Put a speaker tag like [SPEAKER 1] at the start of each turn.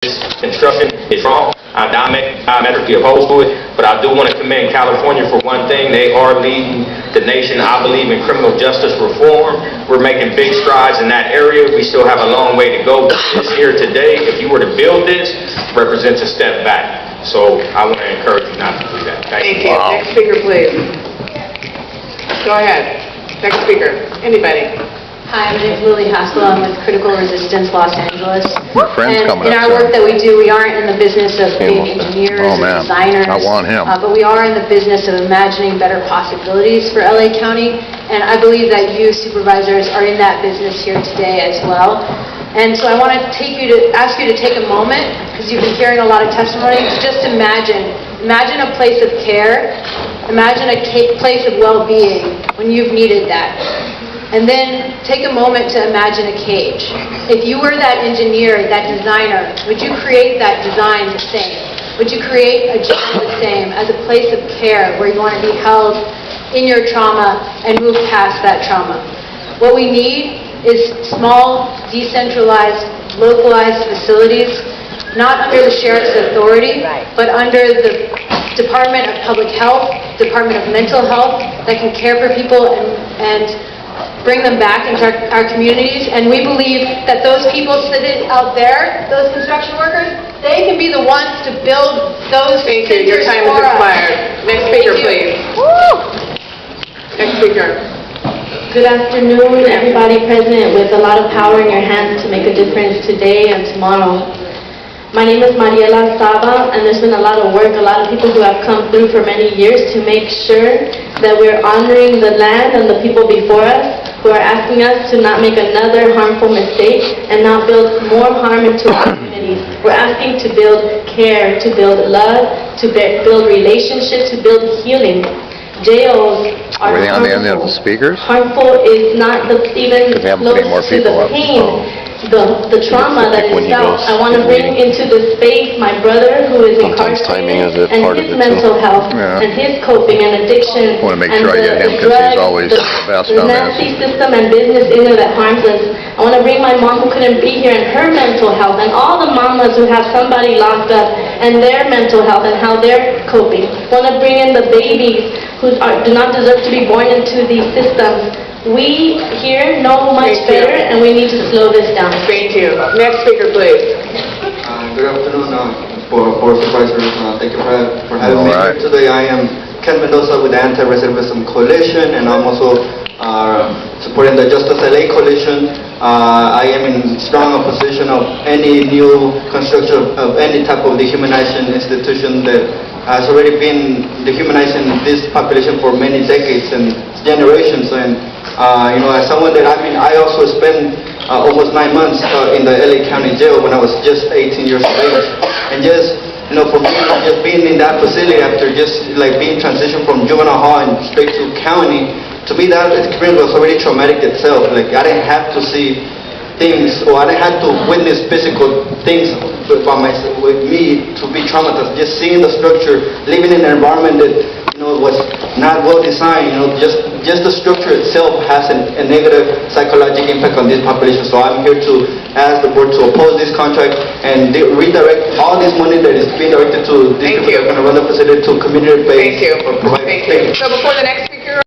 [SPEAKER 1] This construction is wrong. I'm diametrically opposed to it, but I do want to commend California for one thing. They are leading the nation. I believe in criminal justice reform. We're making big strides in that area. We still have a long way to go. This here today, if you were to build this, represents a step back. So I want to encourage you not to do that. Thank you.
[SPEAKER 2] Wow. Next speaker, please. Go ahead. Next speaker. Anybody?
[SPEAKER 3] Hi, my name is Lily Haskell. I'm with Critical Resistance Los Angeles.
[SPEAKER 4] My friend's
[SPEAKER 3] And
[SPEAKER 4] coming
[SPEAKER 3] in
[SPEAKER 4] up
[SPEAKER 3] our work
[SPEAKER 4] soon.
[SPEAKER 3] that we do, we aren't in the business of being engineers
[SPEAKER 4] Oh,
[SPEAKER 3] or
[SPEAKER 4] man.
[SPEAKER 3] designers.
[SPEAKER 4] I want him.
[SPEAKER 3] But we are in the business of imagining better possibilities for LA County. And I believe that you supervisors are in that business here today as well. And so I want to ask you to take a moment, because you've been hearing a lot of testimony, to just imagine a place of care, imagine a place of well-being when you've needed that. And then take a moment to imagine a cage. If you were that engineer, that designer, would you create that design the same? Would you create a jail the same as a place of care where you want to be held in your trauma and move past that trauma? What we need is small, decentralized, localized facilities, not under the sheriff's authority, but under the Department of Public Health, Department of Mental Health, that can care for people and bring them back into our communities. And we believe that those people sitting out there, those construction workers, they can be the ones to build those
[SPEAKER 2] Thank you. Your
[SPEAKER 3] centers
[SPEAKER 2] time
[SPEAKER 3] for
[SPEAKER 2] has
[SPEAKER 3] us.
[SPEAKER 2] expired. Next speaker,
[SPEAKER 3] Thank you.
[SPEAKER 2] please.
[SPEAKER 3] Woo!
[SPEAKER 2] Next speaker.
[SPEAKER 5] Good afternoon, everybody present with a lot of power in your hands to make a difference today and tomorrow. My name is Mariela Saba, and there's been a lot of work, a lot of people who have come through for many years to make sure that we're honoring the land and the people before us who are asking us to not make another harmful mistake and not build more harm into our communities. We're asking to build care, to build love, to build relationships, to build healing. Jails are
[SPEAKER 4] Everything on the end of
[SPEAKER 5] harmful.
[SPEAKER 4] the speakers?
[SPEAKER 5] Harmful is not even
[SPEAKER 4] Because we haven't
[SPEAKER 5] close
[SPEAKER 4] put any more
[SPEAKER 5] to
[SPEAKER 4] people
[SPEAKER 5] the
[SPEAKER 4] up.
[SPEAKER 5] pain, the trauma that
[SPEAKER 4] when
[SPEAKER 5] is
[SPEAKER 4] he
[SPEAKER 5] felt.
[SPEAKER 4] goes,
[SPEAKER 5] I want to
[SPEAKER 4] he's
[SPEAKER 5] bring
[SPEAKER 4] leaving.
[SPEAKER 5] into the space my brother who is
[SPEAKER 4] Sometimes timing is
[SPEAKER 5] incarcerated
[SPEAKER 4] a
[SPEAKER 5] and
[SPEAKER 4] part of
[SPEAKER 5] his
[SPEAKER 4] it, too.
[SPEAKER 5] mental health
[SPEAKER 4] Yeah.
[SPEAKER 5] and his coping and addiction.
[SPEAKER 4] Wanna make
[SPEAKER 5] and
[SPEAKER 4] sure I get him 'cause he's always the best
[SPEAKER 5] the
[SPEAKER 4] on this.
[SPEAKER 5] nasty system and business in there that harms us. I want to bring my mom who couldn't be here and her mental health, and all the mamas who have somebody locked up and their mental health and how they're coping. I want to bring in the babies who do not deserve to be born into these systems. We here know much
[SPEAKER 2] Thank you.
[SPEAKER 5] better, and we need to slow this down.
[SPEAKER 2] Thank you. Next speaker, please.
[SPEAKER 6] Good afternoon, Board Supervisors. Thank you for having me
[SPEAKER 4] All right.
[SPEAKER 6] here today. I am Ken Mendoza with the Anti-Recidivism Coalition, and I'm also supporting the Justice LA Coalition. I am in strong opposition of any new construction of any type of dehumanizing institution that has already been dehumanizing this population for many decades and generations. And as someone that I also spent almost 9 months in the LA County Jail when I was just 18 years of age, and just for me, just being in that facility after just like being transitioned from juvenile hall and straight to county, to me that experience was already traumatic itself. Like I didn't have to see things, or I didn't have to witness physical things with me to be traumatized. Just seeing the structure, living in an environment that was not well designed. Just the structure itself has a negative psychological impact on this population. So I'm here to ask the board to oppose this contract and redirect all this money that is being directed to these
[SPEAKER 2] Thank
[SPEAKER 6] people
[SPEAKER 2] you.
[SPEAKER 6] that are going to run the facility to community-based.
[SPEAKER 2] Thank you.
[SPEAKER 6] or provide.
[SPEAKER 2] Thank you. So before the next speaker,